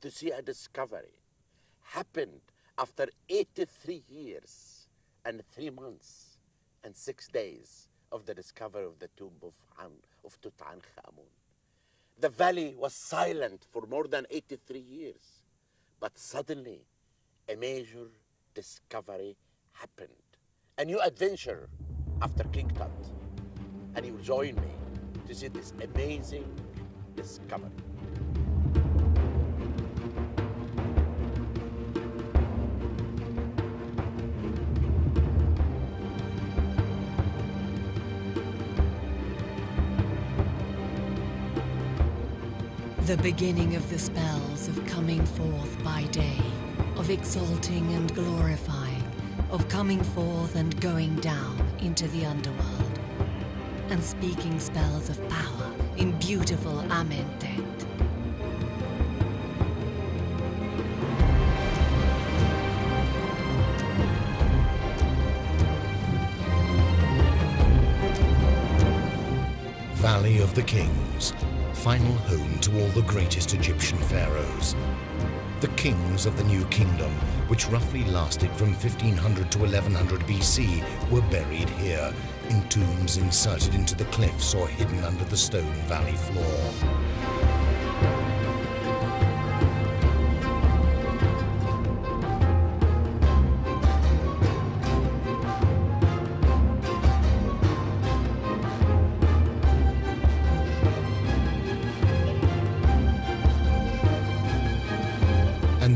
to see a discovery happened after 83 years and 3 months and 6 days of the discovery of the tomb of Tutankhamun. The valley was silent for more than 83 years, but suddenly a major discovery happened. A new adventure after King Tut. And you will join me to see this amazing discovery. The beginning of the spells of coming forth by day, of exalting and glorifying, of coming forth and going down into the underworld, and speaking spells of power in beautiful Amentet. Valley of the Kings, final home to all the greatest Egyptian pharaohs. The kings of the New Kingdom, which roughly lasted from 1500 to 1100 BC, were buried here, in tombs inserted into the cliffs or hidden under the stone valley floor.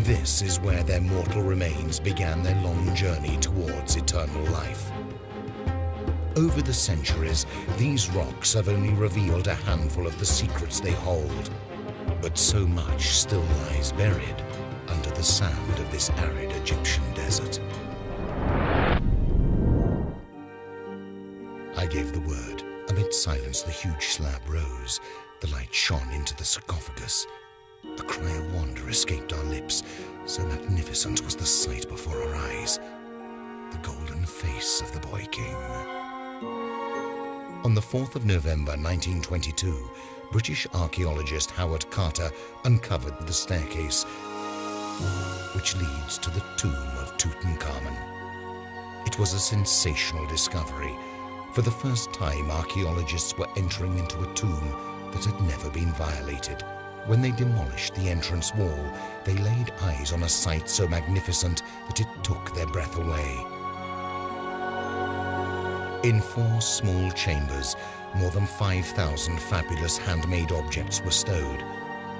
This is where their mortal remains began their long journey towards eternal life. Over the centuries, these rocks have only revealed a handful of the secrets they hold, but so much still lies buried under the sand of this arid Egyptian desert. I gave the word. Amid silence, the huge slab rose. The light shone into the sarcophagus. A cry of wonder escaped our lips. So magnificent was the sight before our eyes. The golden face of the boy king. On the 4th of November 1922, British archaeologist Howard Carter uncovered the staircase which leads to the tomb of Tutankhamun. It was a sensational discovery. For the first time, archaeologists were entering into a tomb that had never been violated. When they demolished the entrance wall, they laid eyes on a sight so magnificent that it took their breath away. In 4 small chambers, more than 5,000 fabulous handmade objects were stowed,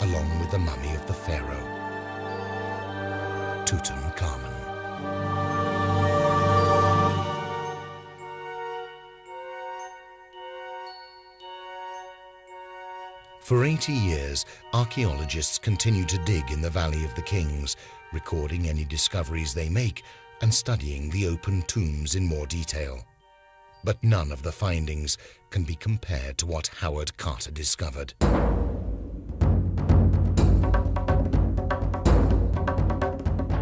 along with the mummy of the pharaoh, Tutankhamun. For 80 years, archaeologists continue to dig in the Valley of the Kings, recording any discoveries they make and studying the open tombs in more detail. But none of the findings can be compared to what Howard Carter discovered.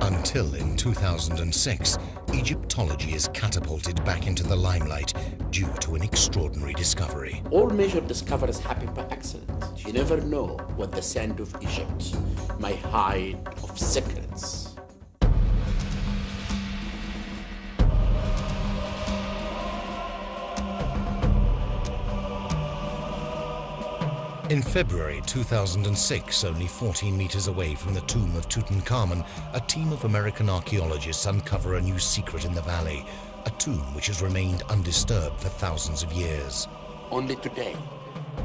Until in 2006, Egyptology is catapulted back into the limelight due to an extraordinary discovery. All major discoveries happen by accident. You never know what the sand of Egypt may hide of secrets. In February 2006, only 14 meters away from the tomb of Tutankhamun, a team of American archaeologists uncover a new secret in the valley, a tomb which has remained undisturbed for thousands of years. Only today,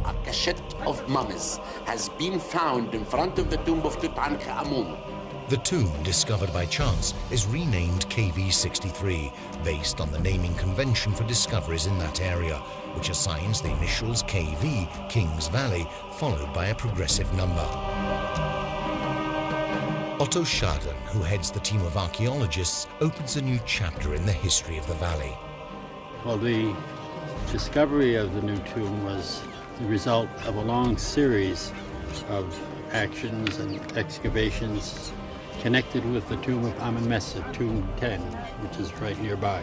a cachette of mummies has been found in front of the tomb of Tutankhamun. The tomb, discovered by chance, is renamed KV63, based on the naming convention for discoveries in that area, which assigns the initials KV, King's Valley, followed by a progressive number. Otto Schaden, who heads the team of archaeologists, opens a new chapter in the history of the valley. Well, the discovery of the new tomb was the result of a long series of actions and excavations connected with the tomb of Amenmesse, tomb 10, which is right nearby.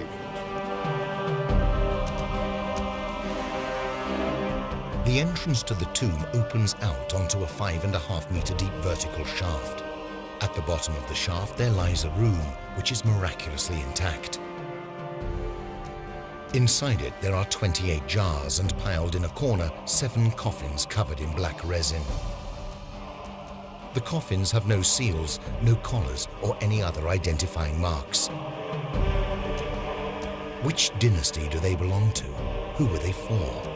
The entrance to the tomb opens out onto a 5.5 meter deep vertical shaft. At the bottom of the shaft there lies a room which is miraculously intact. Inside it there are 28 jars, and piled in a corner 7 coffins covered in black resin. The coffins have no seals, no collars or any other identifying marks. Which dynasty do they belong to? Who were they for?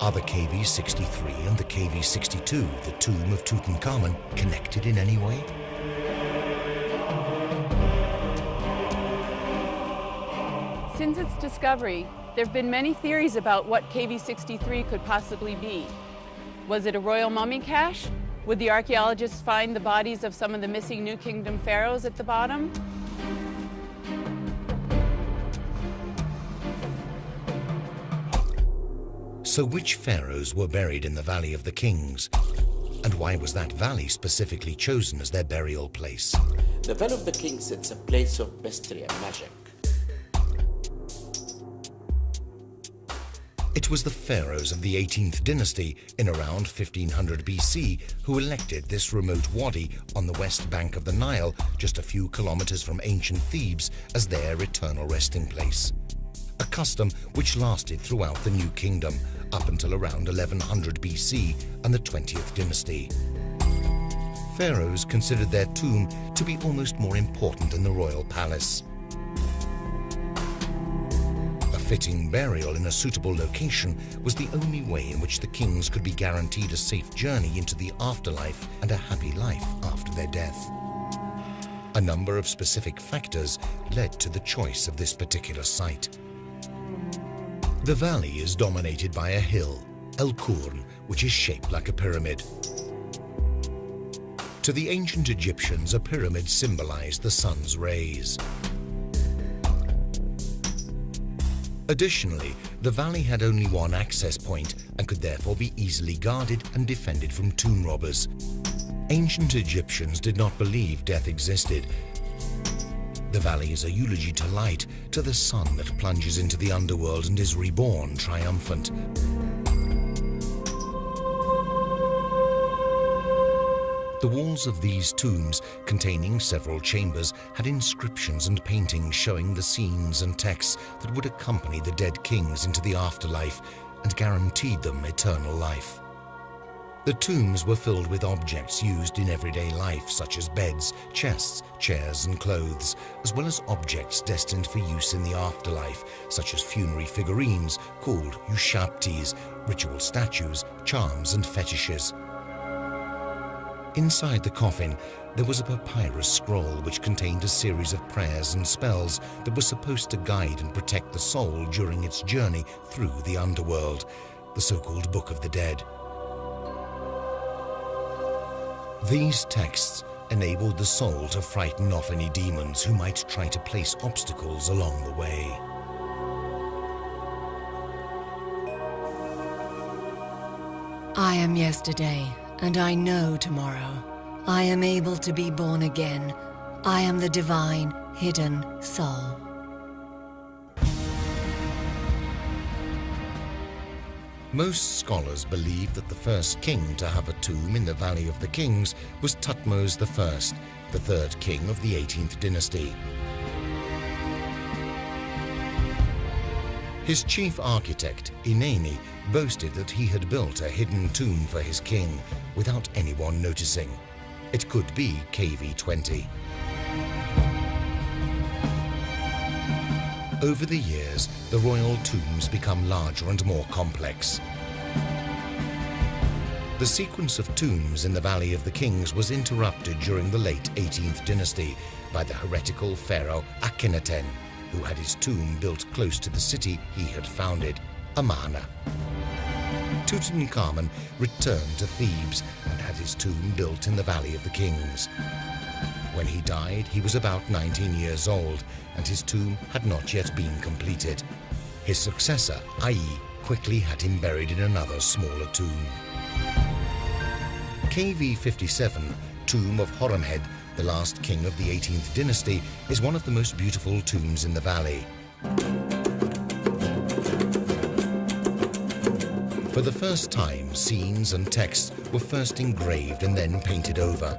Are the KV-63 and the KV-62, the tomb of Tutankhamun, connected in any way? Since its discovery, there have been many theories about what KV-63 could possibly be. Was it a royal mummy cache? Would the archaeologists find the bodies of some of the missing New Kingdom pharaohs at the bottom? So which pharaohs were buried in the Valley of the Kings? And why was that valley specifically chosen as their burial place? The Valley of the Kings, it's a place of mystery and magic. It was the pharaohs of the 18th dynasty in around 1500 BC who elected this remote wadi on the west bank of the Nile, just a few kilometers from ancient Thebes, as their eternal resting place. A custom which lasted throughout the New Kingdom, up until around 1100 BC and the 20th dynasty. Pharaohs considered their tomb to be almost more important than the royal palace. A fitting burial in a suitable location was the only way in which the kings could be guaranteed a safe journey into the afterlife and a happy life after their death. A number of specific factors led to the choice of this particular site. The valley is dominated by a hill, El Qurn, which is shaped like a pyramid. To the ancient Egyptians, a pyramid symbolized the sun's rays. Additionally, the valley had only one access point and could therefore be easily guarded and defended from tomb robbers. Ancient Egyptians did not believe death existed. The valley is a eulogy to light, to the sun that plunges into the underworld and is reborn triumphant. The walls of these tombs, containing several chambers, had inscriptions and paintings showing the scenes and texts that would accompany the dead kings into the afterlife and guaranteed them eternal life. The tombs were filled with objects used in everyday life, such as beds, chests, chairs and clothes, as well as objects destined for use in the afterlife, such as funerary figurines called ushabtis, ritual statues, charms and fetishes. Inside the coffin, there was a papyrus scroll which contained a series of prayers and spells that were supposed to guide and protect the soul during its journey through the underworld, the so-called Book of the Dead. These texts enabled the soul to frighten off any demons who might try to place obstacles along the way. I am yesterday, and I know tomorrow. I am able to be born again. I am the divine, hidden soul. Most scholars believe that the first king to have a tomb in the Valley of the Kings was Thutmose I, the third king of the 18th dynasty. His chief architect, Inanni, boasted that he had built a hidden tomb for his king without anyone noticing. It could be KV-20. Over the years, the royal tombs become larger and more complex. The sequence of tombs in the Valley of the Kings was interrupted during the late 18th dynasty by the heretical pharaoh Akhenaten, who had his tomb built close to the city he had founded, Amarna. Tutankhamun returned to Thebes and had his tomb built in the Valley of the Kings. When he died, he was about 19 years old, and his tomb had not yet been completed. His successor, Ai, quickly had him buried in another smaller tomb. KV-57, Tomb of Horemheb, the last king of the 18th dynasty, is one of the most beautiful tombs in the valley. For the first time, scenes and texts were first engraved and then painted over.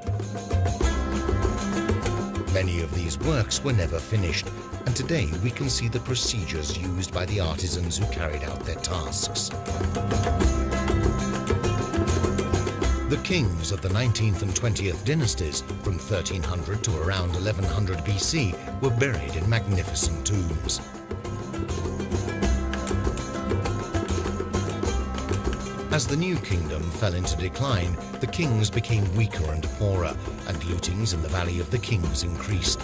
Many of these works were never finished, and today we can see the procedures used by the artisans who carried out their tasks. The kings of the 19th and 20th dynasties, from 1300 to around 1100 BC, were buried in magnificent tombs. As the new kingdom fell into decline, the kings became weaker and poorer, and lootings in the Valley of the Kings increased.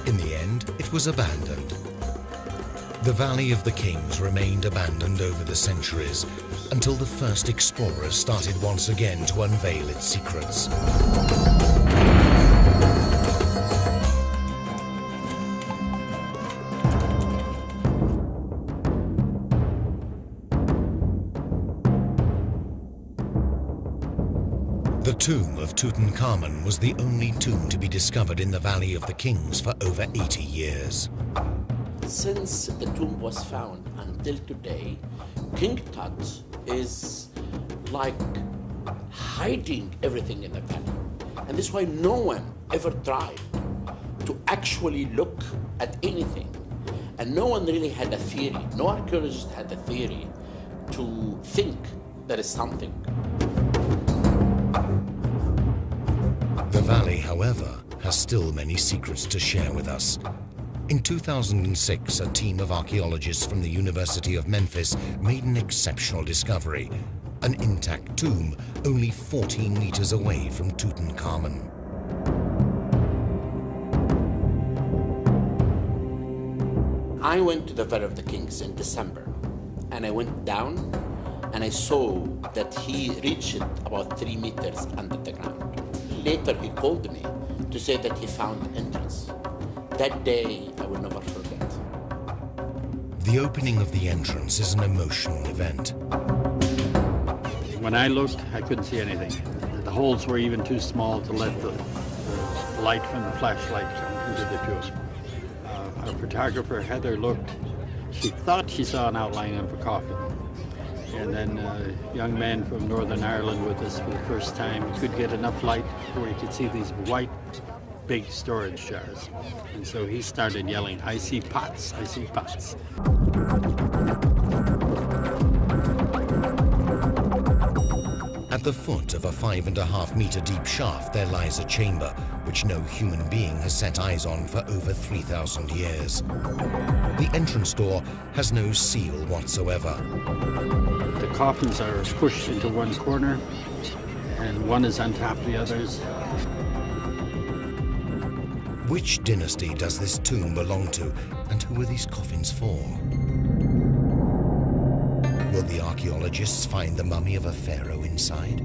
In the end, it was abandoned. The Valley of the Kings remained abandoned over the centuries, until the first explorers started once again to unveil its secrets. The tomb of Tutankhamun was the only tomb to be discovered in the Valley of the Kings for over 80 years. Since the tomb was found until today, King Tut is like hiding everything in the valley. And this is why no one ever tried to actually look at anything. And no one really had a theory. No archaeologist had a theory to think there is something. The valley, however, has still many secrets to share with us. In 2006, a team of archaeologists from the University of Memphis made an exceptional discovery: an intact tomb only 14 meters away from Tutankhamun. I went to the Valley of the Kings in December, and I went down and I saw that he reached about 3 meters under the ground. Later he called me to say that he found the entrance. That day I will never forget. The opening of the entrance is an emotional event. When I looked, I couldn't see anything. The holes were even too small to let the light from the flashlight come into the tomb. Our photographer, Heather, looked. She thought she saw an outline of a coffin. And then a young man from Northern Ireland with us for the first time could get enough light where he could see these white, big storage jars. And so he started yelling, "I see pots, I see pots." At the foot of a 5.5 meter deep shaft, there lies a chamber which no human being has set eyes on for over 3,000 years. The entrance door has no seal whatsoever. The coffins are pushed into one corner, and one is on top of the others. Which dynasty does this tomb belong to, and who are these coffins for? Will the archaeologists find the mummy of a pharaoh inside?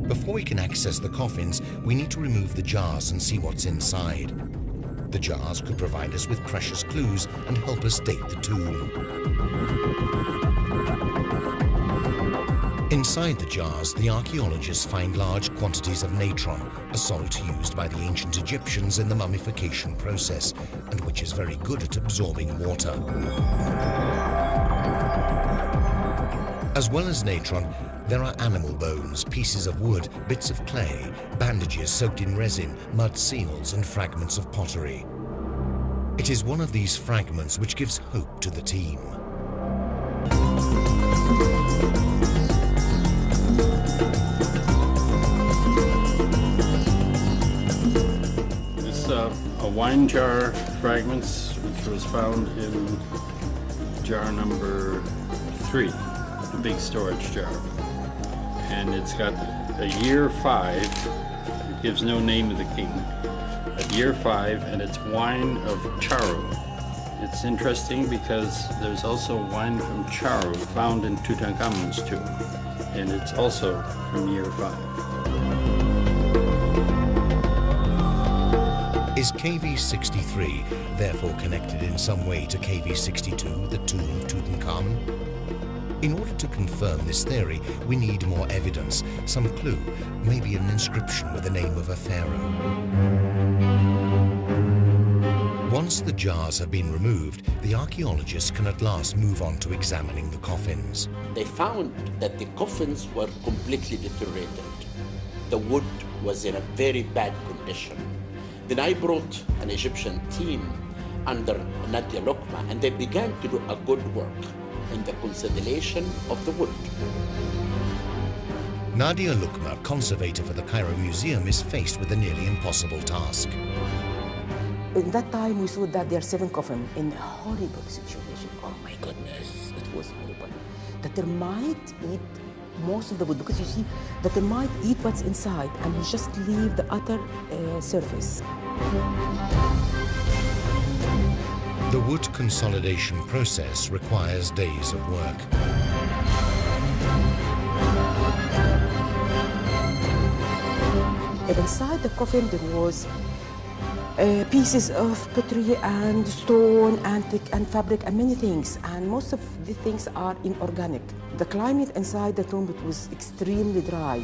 Before we can access the coffins, we need to remove the jars and see what's inside. The jars could provide us with precious clues and help us date the tomb. Inside the jars, the archaeologists find large quantities of natron, a salt used by the ancient Egyptians in the mummification process, and which is very good at absorbing water. As well as natron, there are animal bones, pieces of wood, bits of clay, bandages soaked in resin, mud seals, and fragments of pottery. It is one of these fragments which gives hope to the team. It's a wine jar fragments which was found in jar number 3. Big storage jar, and it's got a year 5. It gives no name of the king. At year 5, and it's wine of Charu. It's interesting because there's also wine from Charu found in Tutankhamun's tomb, and it's also from year 5. Is KV63 therefore connected in some way to KV62, the tomb of Tutankhamun? In order to confirm this theory, we need more evidence, some clue, maybe an inscription with the name of a pharaoh. Once the jars have been removed, the archaeologists can at last move on to examining the coffins. They found that the coffins were completely deteriorated. The wood was in a very bad condition. Then I brought an Egyptian team under Nadia Lokma, and they began to do a good work in the consolidation of the wood. Nadia Lokma, conservator for the Cairo Museum, is faced with a nearly impossible task. In that time, we saw that there are 7 coffins in a horrible situation. Oh my goodness, it was horrible. The termite eat most of the wood, because you see, the termite eat what's inside and we just leave the outer surface. The wood consolidation process requires days of work. And inside the coffin there was pieces of pottery and stone and fabric and many things, and most of the things are inorganic. The climate inside the tomb, it was extremely dry.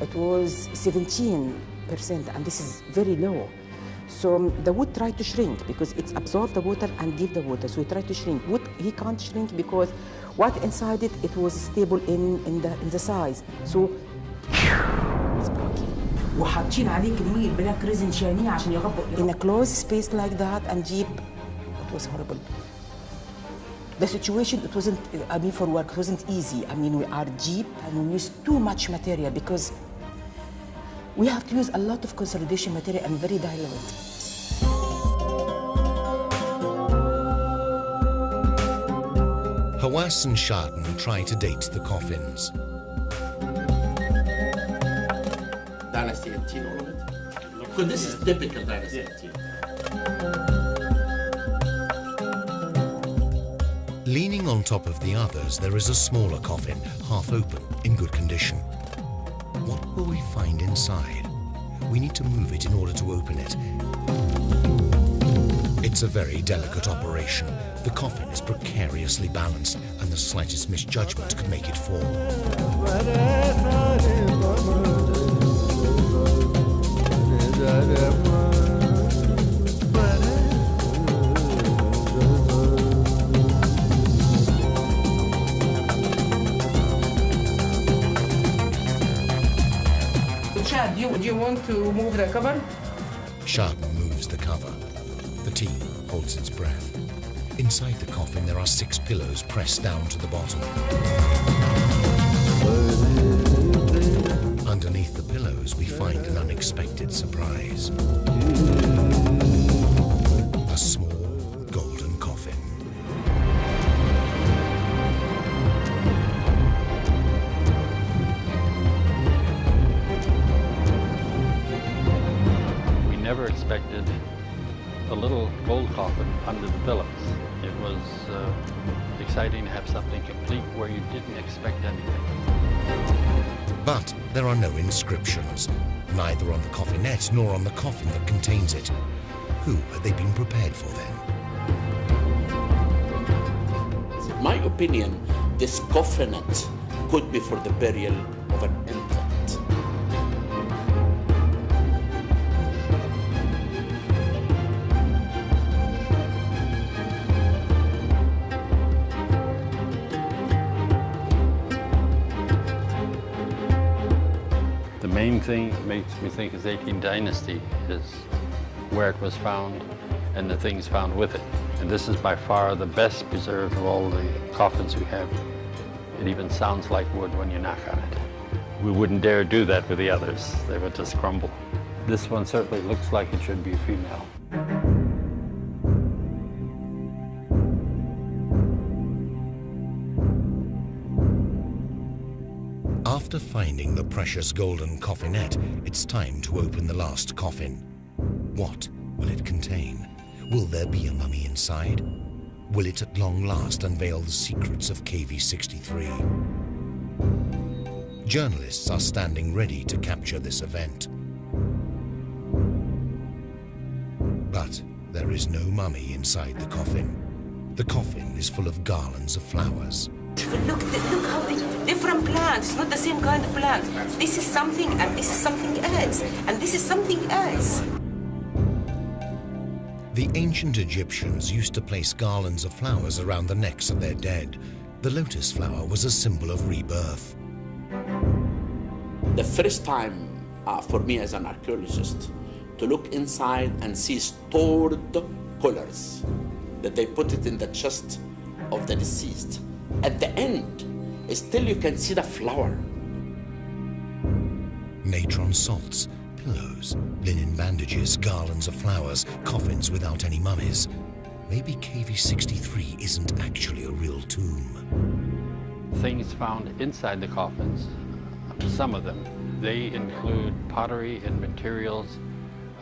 It was 17%, and this is very low. So the wood tried to shrink because it's absorbed the water and give the water, so it tried to shrink. Wood, he can't shrink because what inside it, it was stable in the size. So it's broken. وحاطين عليه كمية بلاك ريزن شانية عشان يغطوا. In a closed space like that and deep, it was horrible. The situation, it wasn't, I mean, for work, it wasn't easy. I mean, we are deep and we use too much material because we have to use a lot of consolidation material and very dilute. Hawass and Sharton try to date the coffins. Dynasty 18, all of it? Because this is typical Dynasty 18. Leaning on top of the others, there is a smaller coffin, half open, in good condition. What will we find inside? We need to move it in order to open it. It's a very delicate operation. The coffin is precariously balanced, and the slightest misjudgment could make it fall. Do you want to move the cover? Sharton moves the cover. The team holds its breath. Inside the coffin, there are 6 pillows pressed down to the bottom. Underneath the pillows, we find an unexpected surprise. A small golden coffin. Never expected a little gold coffin under the pillows. It was exciting to have something complete where you didn't expect anything. But there are no inscriptions, neither on the coffinette nor on the coffin that contains it. Who had they been prepared for then? In my opinion, this coffinette could be for the burial of an infant. The main thing that makes me think is 18th dynasty is where it was found and the things found with it. And this is by far the best preserved of all the coffins we have. It even sounds like wood when you knock on it. We wouldn't dare do that with the others. They would just crumble. This one certainly looks like it should be a female. After finding the precious golden coffinette, it's time to open the last coffin. What will it contain? Will there be a mummy inside? Will it at long last unveil the secrets of KV-63? Journalists are standing ready to capture this event. But there is no mummy inside the coffin. The coffin is full of garlands of flowers. Look how different plants, not the same kind of plant. This is something and this is something else, and this is something else. The ancient Egyptians used to place garlands of flowers around the necks of their dead. The lotus flower was a symbol of rebirth. The first time for me as an archaeologist, to look inside and see stored colors, that they put it in the chest of the deceased. At the end, still you can see the flower. Natron salts, pillows, linen bandages, garlands of flowers, coffins without any mummies. Maybe KV63 isn't actually a real tomb. Things found inside the coffins, some of them, they include pottery and materials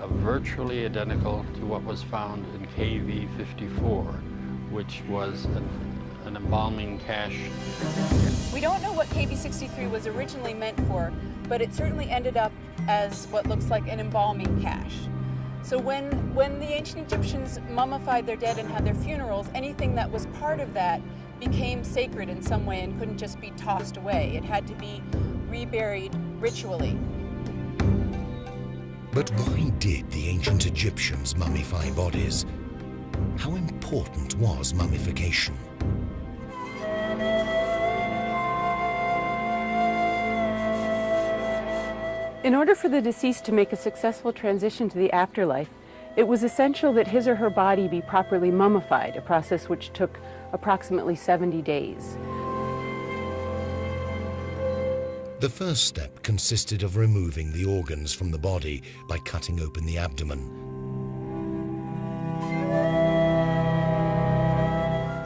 virtually identical to what was found in KV54, which was an embalming cache. We don't know what KV63 was originally meant for, but it certainly ended up as what looks like an embalming cache. So when the ancient Egyptians mummified their dead and had their funerals, anything that was part of that became sacred in some way and couldn't just be tossed away. It had to be reburied ritually. But why did the ancient Egyptians mummify bodies? How important was mummification? In order for the deceased to make a successful transition to the afterlife, it was essential that his or her body be properly mummified, a process which took approximately 70 days. The first step consisted of removing the organs from the body by cutting open the abdomen.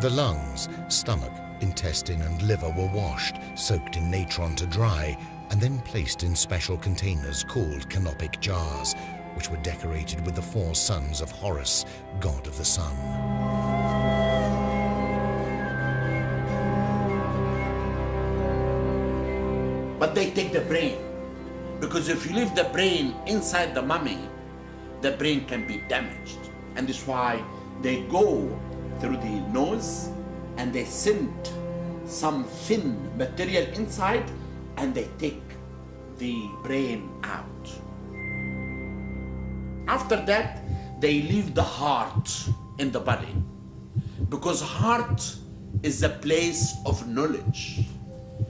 The lungs, stomach, intestine and liver were washed, soaked in natron to dry, and then placed in special containers called canopic jars, which were decorated with the 4 sons of Horus, god of the sun. But they take the brain, because if you leave the brain inside the mummy, the brain can be damaged. And that's why they go through the nose and they send some thin material inside and they take the brain out. After that, they leave the heart in the body, because heart is a place of knowledge.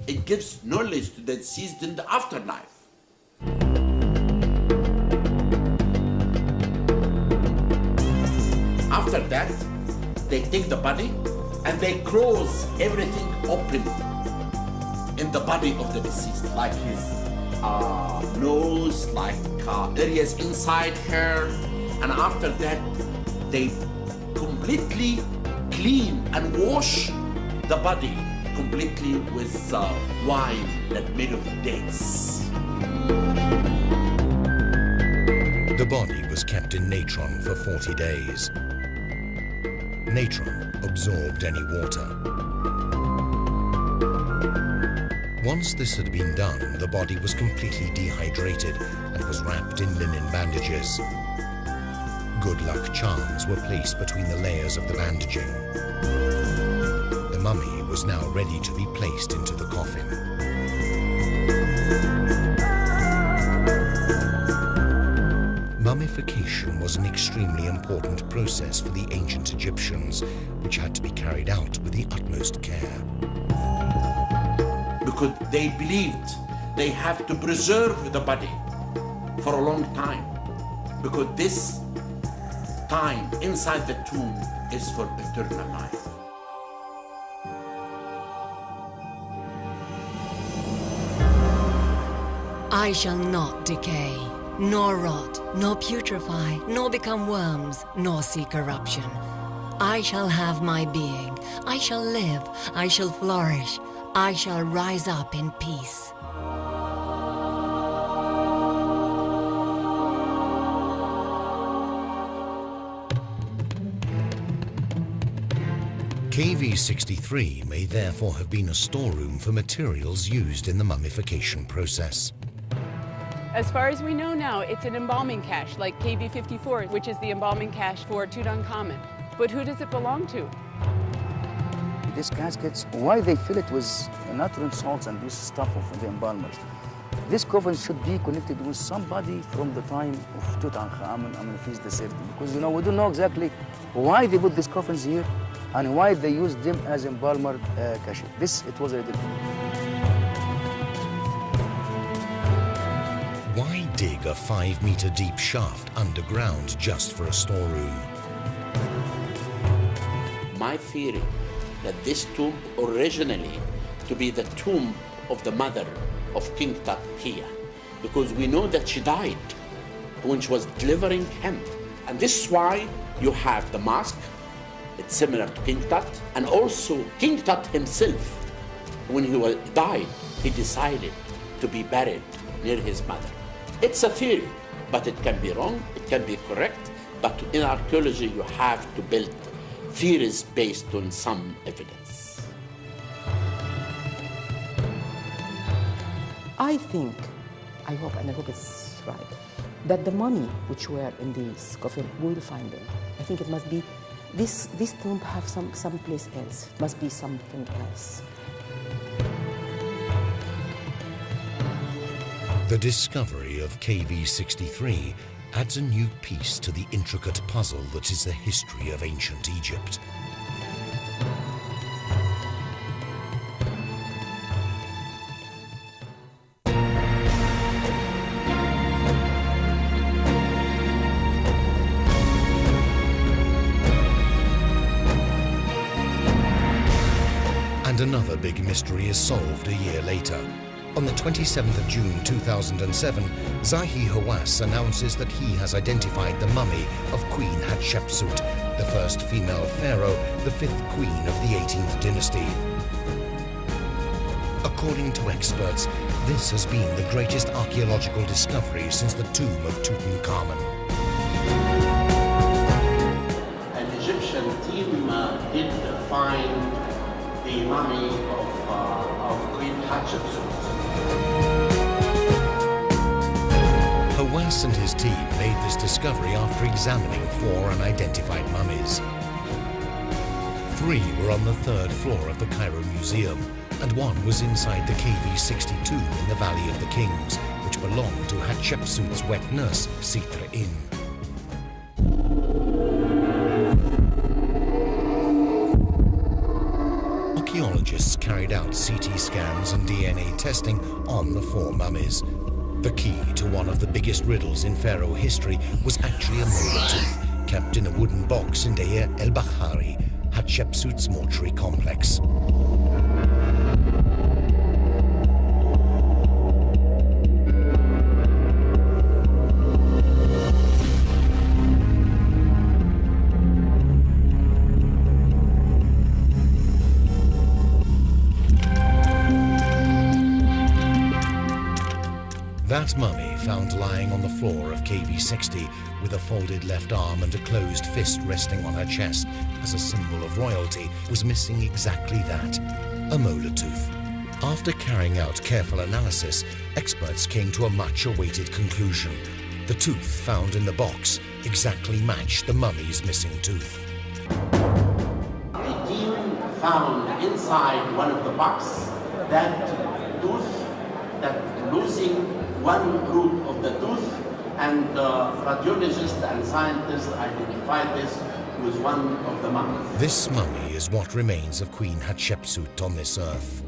It gives knowledge to the deceased in the afterlife. After that, they take the body and they close everything open in the body of the deceased, like his nose, like areas inside her. And after that, they completely clean and wash the body completely with wine that made of dates. The body was kept in natron for 40 days. Natron absorbed any water. Once this had been done, the body was completely dehydrated and was wrapped in linen bandages. Good luck charms were placed between the layers of the bandaging. The mummy was now ready to be placed into the coffin. Mummification was an extremely important process for the ancient Egyptians, which had to be carried out with the utmost care. Because they believed they have to preserve the body for a long time, because this time inside the tomb is for eternal life. I shall not decay, nor rot, nor putrefy, nor become worms, nor see corruption. I shall have my being. I shall live. I shall flourish. I shall rise up in peace. KV63 may therefore have been a storeroom for materials used in the mummification process. As far as we know now, it's an embalming cache, like KV54, which is the embalming cache for Tutankhamun. But who does it belong to? These caskets, why they fill it with natural salts and this stuff of the embalmers? This coffin should be connected with somebody from the time of Tutankhamun, Amenophes III, because we don't know exactly why they put these coffins here and why they used them as embalmer cache. This, it was ridiculous. Why dig a 5-meter deep shaft underground just for a storeroom. My theory that this tomb originally to be the tomb of the mother of King Tut, because we know that she died when she was delivering him. And this is why you have the mask, it's similar to King Tut, and also King Tut himself, when he died, he decided to be buried near his mother. It's a theory, but it can be wrong, it can be correct, but in archaeology you have to build theories based on some evidence. I think, I hope it's right, that the mummy which were in this coffin, we will find them. I think it must be, this tomb have some place else. It must be something else. The discovery of KV63 adds a new piece to the intricate puzzle that is the history of ancient Egypt. And another big mystery is solved a year later. On the 27th of June 2007, Zahi Hawass announces that he has identified the mummy of Queen Hatshepsut, the first female pharaoh, the 5th queen of the 18th dynasty. According to experts, this has been the greatest archaeological discovery since the tomb of Tutankhamun. An Egyptian team did find the mummy of Queen Hatshepsut. Hawass and his team made this discovery after examining 4 unidentified mummies. 3 were on the 3rd floor of the Cairo Museum, and 1 was inside the KV62 in the Valley of the Kings, which belonged to Hatshepsut's wet nurse, Sitra Inn. Archaeologists carried out CT scans and DNA testing on the 4 mummies. The key to one of the biggest riddles in pharaoh history was actually a molar tooth kept in a wooden box in Deir el-Bahari, Hatshepsut's mortuary complex. That mummy, found lying on the floor of KV60 with a folded left arm and a closed fist resting on her chest as a symbol of royalty, was missing exactly that, a molar tooth. After carrying out careful analysis, experts came to a much-awaited conclusion. The tooth found in the box exactly matched the mummy's missing tooth. The team found inside one of the boxes that tooth, that losing one root of the tooth, and radiologists and scientists identified this was one of the mummies. This mummy is what remains of Queen Hatshepsut on this earth.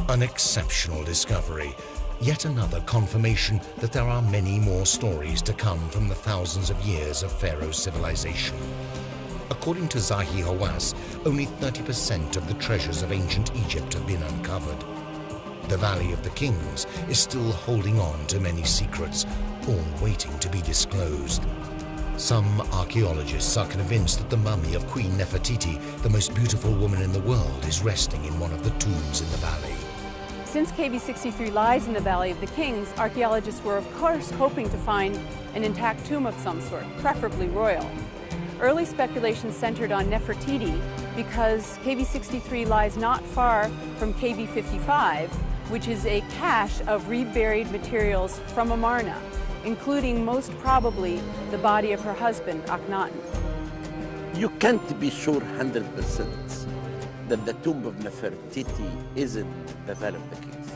An exceptional discovery, yet another confirmation that there are many more stories to come from the thousands of years of pharaoh civilization. According to Zahi Hawass, only 30% of the treasures of ancient Egypt have been uncovered. The Valley of the Kings is still holding on to many secrets, all waiting to be disclosed. Some archaeologists are convinced that the mummy of Queen Nefertiti, the most beautiful woman in the world, is resting in one of the tombs in the valley. Since KV63 lies in the Valley of the Kings, archaeologists were of course hoping to find an intact tomb of some sort, preferably royal. Early speculation centered on Nefertiti because KV63 lies not far from KV55, which is a cache of reburied materials from Amarna, including most probably the body of her husband, Akhenaten. You can't be sure 100% that the tomb of Nefertiti isn't the Valley of the Kings.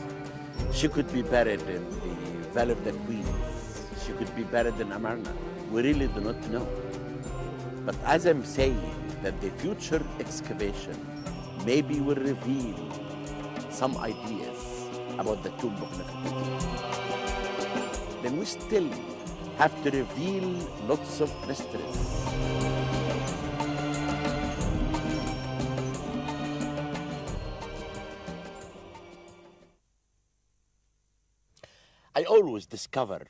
She could be buried in the Valley of the Queens. She could be buried in Amarna. We really do not know. But as I'm saying, that the future excavation maybe will reveal some ideas about the tomb of Nefertiti, then we still have to reveal lots of mysteries. I always discover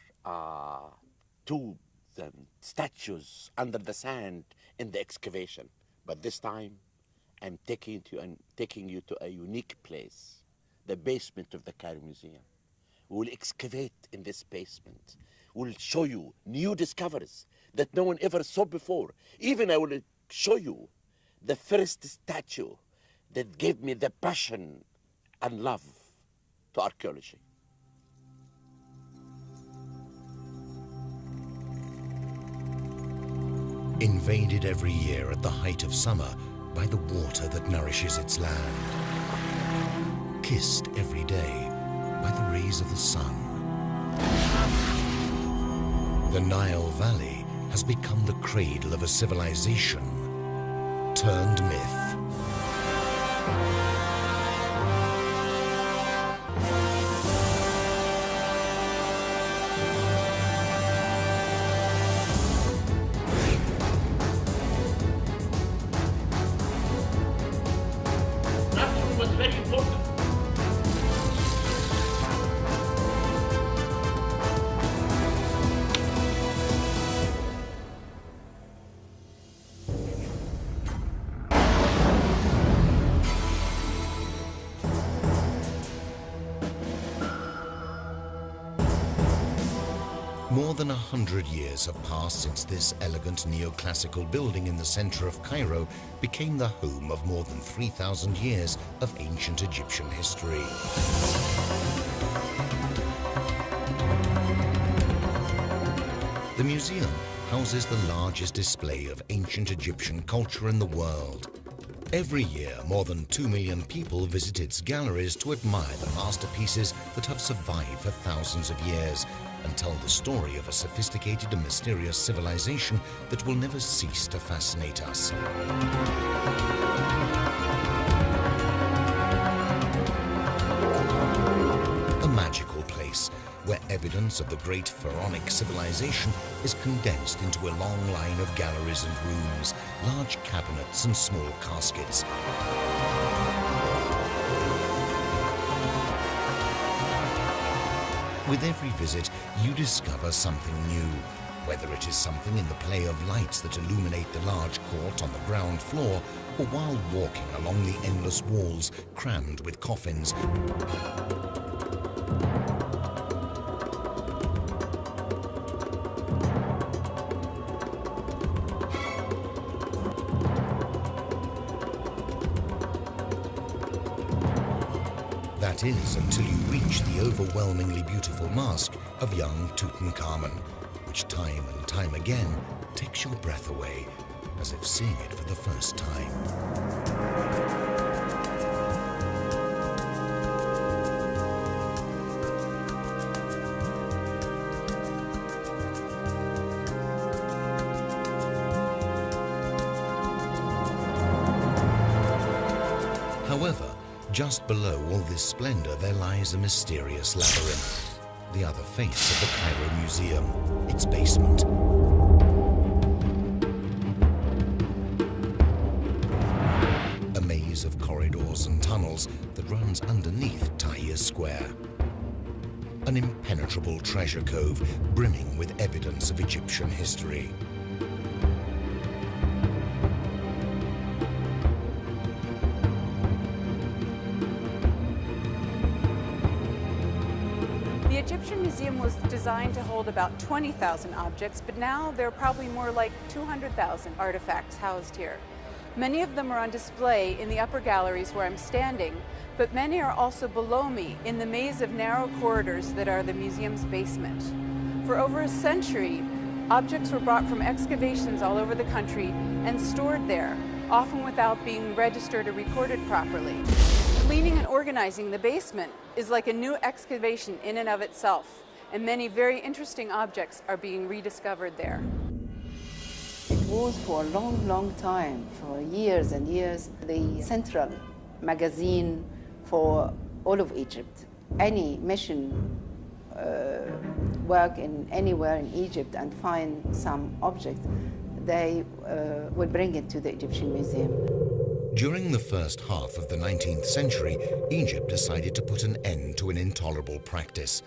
tombs and statues under the sand in the excavation, but this time I'm taking you to a unique place, the basement of the Cairo Museum. We will excavate in this basement. We'll show you new discoveries that no one ever saw before. Even I will show you the first statue that gave me the passion and love to archaeology. Invaded every year at the height of summer by the water that nourishes its land. Kissed every day by the rays of the sun. The Nile Valley has become the cradle of a civilization turned myth. More than 100 years have passed since this elegant neoclassical building in the center of Cairo became the home of more than 3,000 years of ancient Egyptian history. The museum houses the largest display of ancient Egyptian culture in the world. Every year, more than 2 million people visit its galleries to admire the masterpieces that have survived for thousands of years and tell the story of a sophisticated and mysterious civilization that will never cease to fascinate us. A magical place where evidence of the great pharaonic civilization is condensed into a long line of galleries and rooms, large cabinets and small caskets. With every visit, you discover something new, whether it is something in the play of lights that illuminate the large court on the ground floor, or while walking along the endless walls crammed with coffins. That is, until you reach the overwhelmingly beautiful mask of young Tutankhamun, which time and time again takes your breath away, as if seeing it for the first time. However, just below all this splendor, there lies a mysterious labyrinth, the other face of the Cairo Museum, its basement. A maze of corridors and tunnels that runs underneath Tahrir Square. An impenetrable treasure cove brimming with evidence of Egyptian history. The Egyptian Museum was designed to hold about 20,000 objects, but now there are probably more like 200,000 artifacts housed here. Many of them are on display in the upper galleries where I'm standing, but many are also below me in the maze of narrow corridors that are the museum's basement. For over a century, objects were brought from excavations all over the country and stored there, often without being registered or recorded properly. Cleaning and organizing the basement is like a new excavation in and of itself, and many very interesting objects are being rediscovered there. It was for a long, long time, for years and years, the central magazine for all of Egypt. Any mission work anywhere in Egypt and find some object, they will bring it to the Egyptian Museum. During the first half of the 19th century, Egypt decided to put an end to an intolerable practice.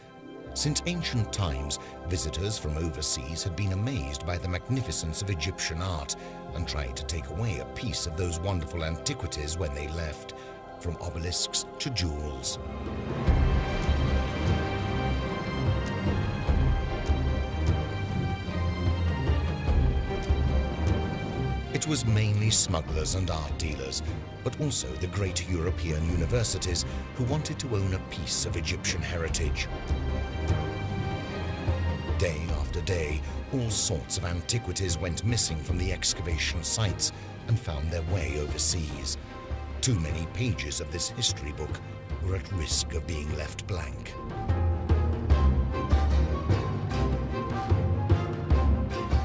Since ancient times, visitors from overseas had been amazed by the magnificence of Egyptian art and tried to take away a piece of those wonderful antiquities when they left, from obelisks to jewels. It was mainly smugglers and art dealers, but also the great European universities who wanted to own a piece of Egyptian heritage. Day after day, all sorts of antiquities went missing from the excavation sites and found their way overseas. Too many pages of this history book were at risk of being left blank.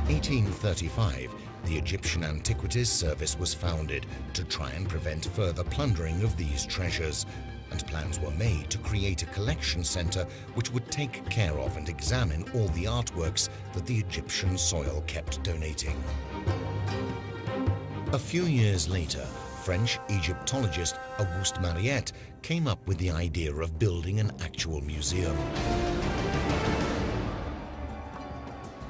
In 1835, the Egyptian Antiquities Service was founded to try and prevent further plundering of these treasures, and plans were made to create a collection center which would take care of and examine all the artworks that the Egyptian soil kept donating. A few years later, French Egyptologist Auguste Mariette came up with the idea of building an actual museum.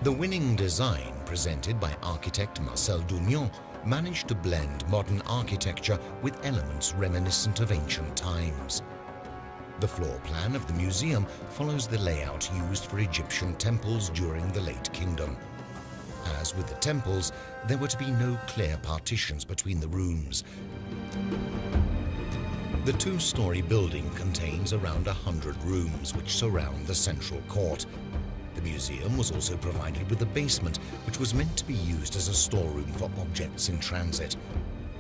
The winning design, presented by architect Marcel Dougnon, managed to blend modern architecture with elements reminiscent of ancient times. The floor plan of the museum follows the layout used for Egyptian temples during the late kingdom. As with the temples, there were to be no clear partitions between the rooms. The two-story building contains around 100 rooms which surround the central court. The museum was also provided with a basement which was meant to be used as a storeroom for objects in transit.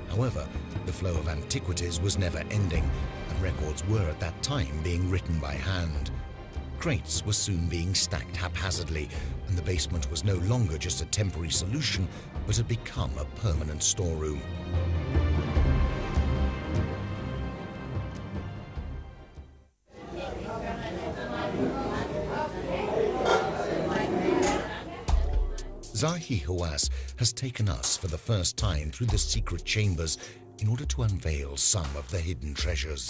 However, the flow of antiquities was never ending, and records were at that time being written by hand. Crates were soon being stacked haphazardly, and the basement was no longer just a temporary solution, but had become a permanent storeroom. Zahi Hawass has taken us for the first time through the secret chambers in order to unveil some of the hidden treasures.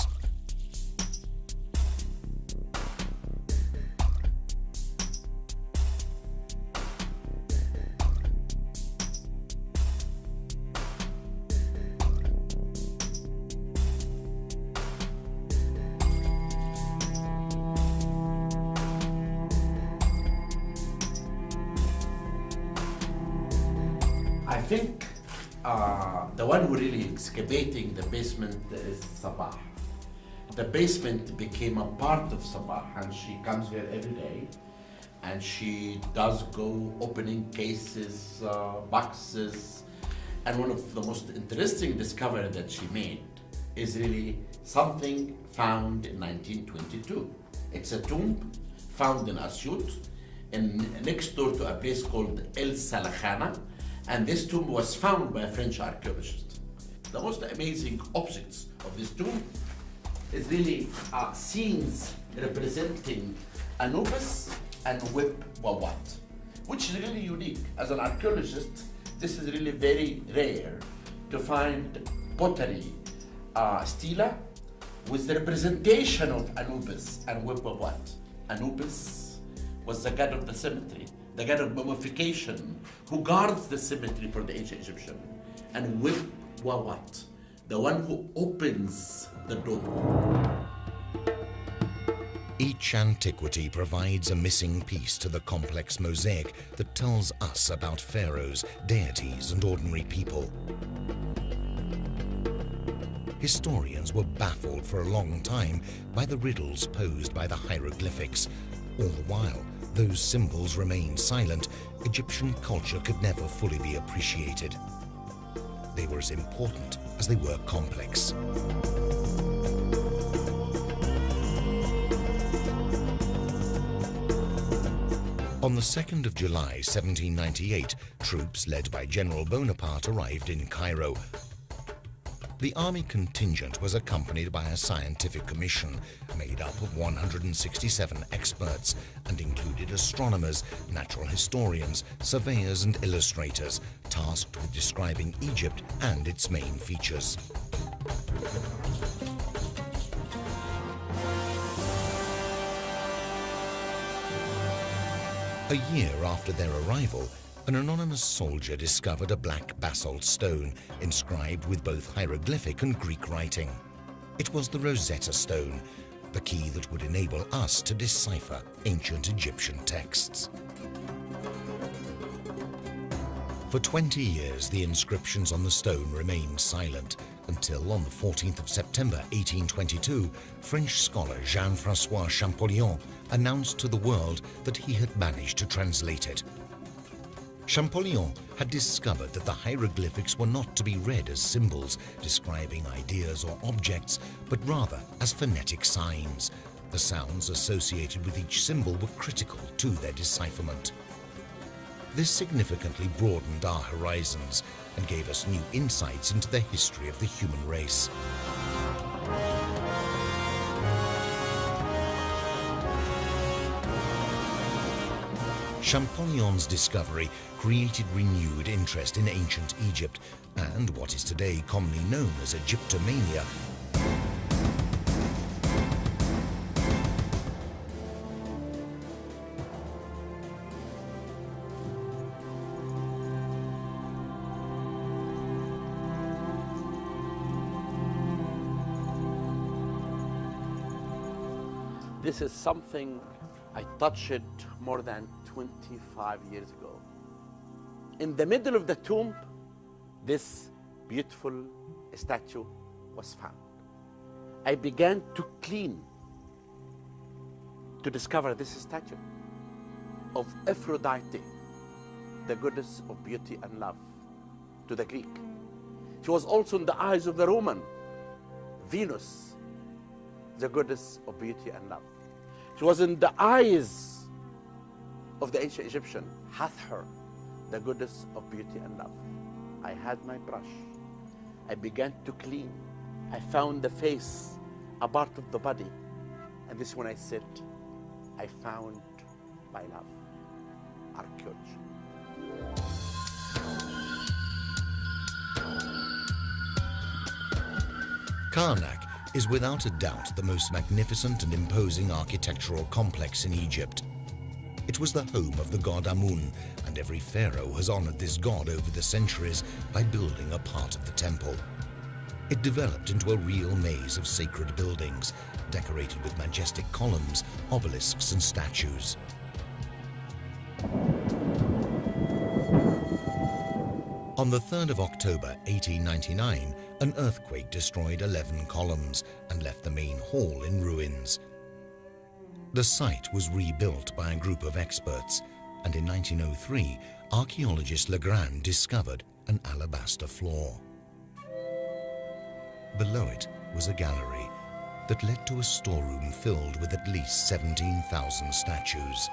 I think the one who really excavating the basement is Sabah. The basement became a part of Sabah, and she comes here every day, and she does go opening cases, boxes, and one of the most interesting discovery that she made is really something found in 1922. It's a tomb found in Asyut, next door to a place called El Salakhana. And this tomb was found by a French archaeologist. The most amazing objects of this tomb is really scenes representing Anubis and Whip Wawat, which is really unique. As an archaeologist, this is really very rare to find pottery stela with the representation of Anubis and Whip Wawat. Anubis was the god of the cemetery, the god of mummification, who guards the cemetery for the ancient Egyptian. And Whip Wawat, the one who opens the door. Each antiquity provides a missing piece to the complex mosaic that tells us about pharaohs, deities, and ordinary people. Historians were baffled for a long time by the riddles posed by the hieroglyphics. All the while, those symbols remained silent, Egyptian culture could never fully be appreciated. They were as important as they were complex. On the 2nd of July, 1798, troops led by General Bonaparte arrived in Cairo. The army contingent was accompanied by a scientific commission made up of 167 experts and included astronomers, natural historians, surveyors and illustrators tasked with describing Egypt and its main features. A year after their arrival, an anonymous soldier discovered a black basalt stone inscribed with both hieroglyphic and Greek writing. It was the Rosetta Stone, the key that would enable us to decipher ancient Egyptian texts. For 20 years, the inscriptions on the stone remained silent until on the 14th of September 1822, French scholar Jean-François Champollion announced to the world that he had managed to translate it. Champollion had discovered that the hieroglyphics were not to be read as symbols describing ideas or objects, but rather as phonetic signs. The sounds associated with each symbol were critical to their decipherment. This significantly broadened our horizons and gave us new insights into the history of the human race. Champollion's discovery created renewed interest in ancient Egypt and what is today commonly known as Egyptomania. This is something I touched more than 25 years ago. In the middle of the tomb, this beautiful statue was found. I began to clean to discover this statue of Aphrodite, the goddess of beauty and love to the Greek. She was also in the eyes of the Roman, Venus, the goddess of beauty and love. She was in the eyes of the ancient Egyptian, Hathor, the goddess of beauty and love. I had my brush. I began to clean. I found the face, a part of the body. And this is when I said, I found my love, archaeology. Karnak is without a doubt the most magnificent and imposing architectural complex in Egypt. It was the home of the god Amun, and every pharaoh has honored this god over the centuries by building a part of the temple. It developed into a real maze of sacred buildings, decorated with majestic columns, obelisks, and statues. On the 3rd of October 1899, an earthquake destroyed 11 columns and left the main hall in ruins. The site was rebuilt by a group of experts, and in 1903, archaeologist Legrand discovered an alabaster floor. Below it was a gallery that led to a storeroom filled with at least 17,000 statues.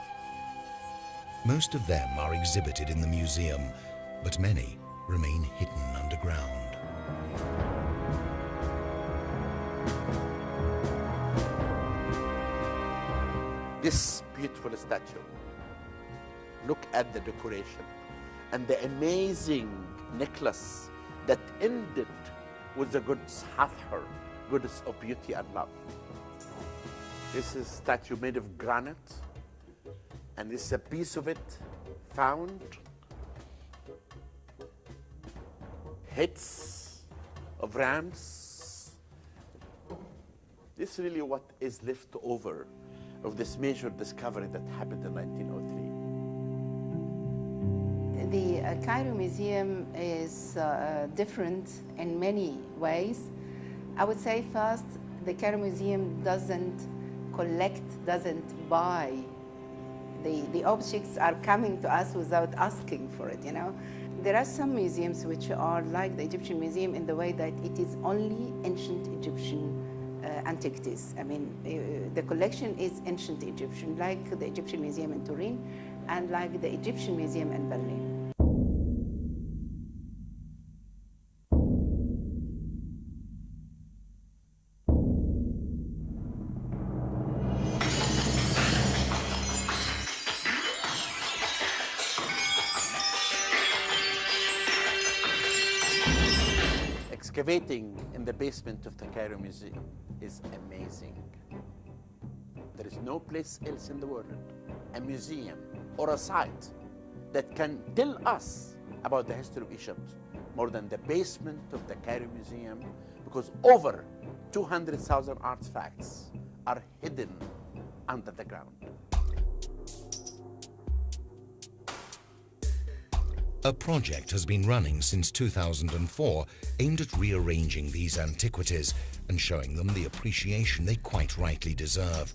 Most of them are exhibited in the museum, but many remain hidden underground. This beautiful statue, look at the decoration and the amazing necklace that ended with the goddess Hathor, goddess of beauty and love. This is a statue made of granite, and this is a piece of it found. Heads of rams. This is really what is left over of this major discovery that happened in 1903. The Cairo Museum is different in many ways. I would say first, the Cairo Museum doesn't collect, doesn't buy. The objects are coming to us without asking for it, you know. There are some museums which are like the Egyptian Museum in the way that it is only ancient Egyptian antiquities. I mean, the collection is ancient Egyptian, like the Egyptian Museum in Turin and like the Egyptian Museum in Berlin. Excavating in the basement of the Cairo Museum is amazing. There is no place else in the world, a museum or a site, that can tell us about the history of Egypt more than the basement of the Cairo Museum, because over 200,000 artifacts are hidden under the ground. A project has been running since 2004 aimed at rearranging these antiquities and showing them the appreciation they quite rightly deserve.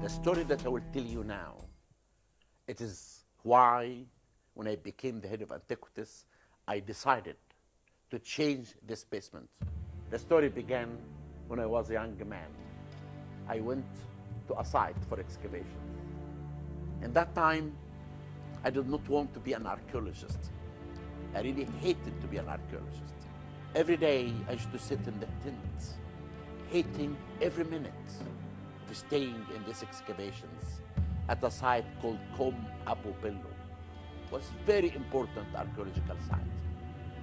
The story that I will tell you now, it is why, when I became the head of antiquities, I decided to change this basement. The story began when I was a young man. I went to a site for excavation. In that time, I did not want to be an archaeologist. I really hated to be an archaeologist. Every day, I used to sit in the tent, hating every minute of staying in these excavations at a site called Kom Abu Bello. It was a very important archaeological site.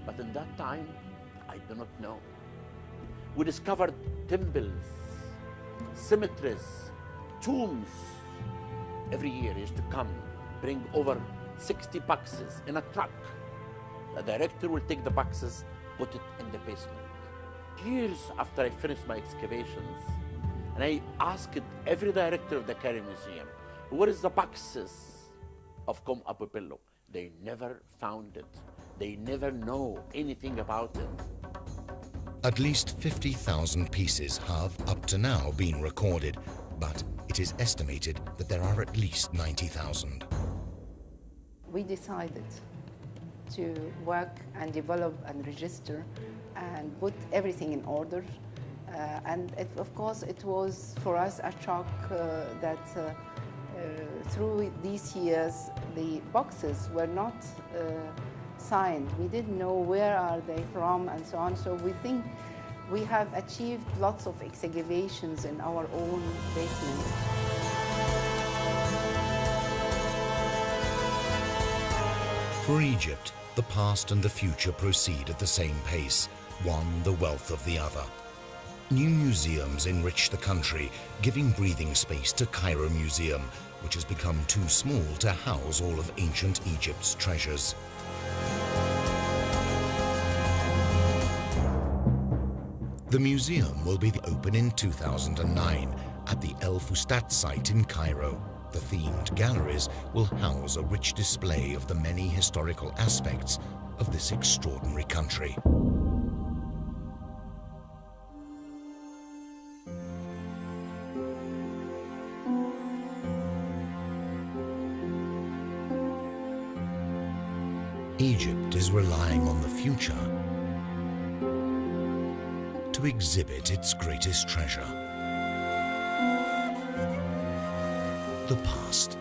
But in that time, I do not know. We discovered temples, cemeteries, tombs. Every year I used to come, bring over 60 boxes in a truck. The director will take the boxes, put it in the basement. Years after I finished my excavations, and I asked every director of the Cairo Museum, where is the boxes of Kom Abu Bello? They never found it. They never know anything about it. At least 50,000 pieces have, up to now, been recorded, but it is estimated that there are at least 90,000. We decided to work and develop and register and put everything in order. Of course, it was for us a shock that through these years, the boxes were not signed. We didn't know where are they from and so on. So we think we have achieved lots of excavations in our own basement. For Egypt, the past and the future proceed at the same pace, one the wealth of the other. New museums enrich the country, giving breathing space to Cairo Museum, which has become too small to house all of ancient Egypt's treasures. The museum will be open in 2009 at the El Fustat site in Cairo. The themed galleries will house a rich display of the many historical aspects of this extraordinary country. Egypt is relying on the future to exhibit its greatest treasure, the past.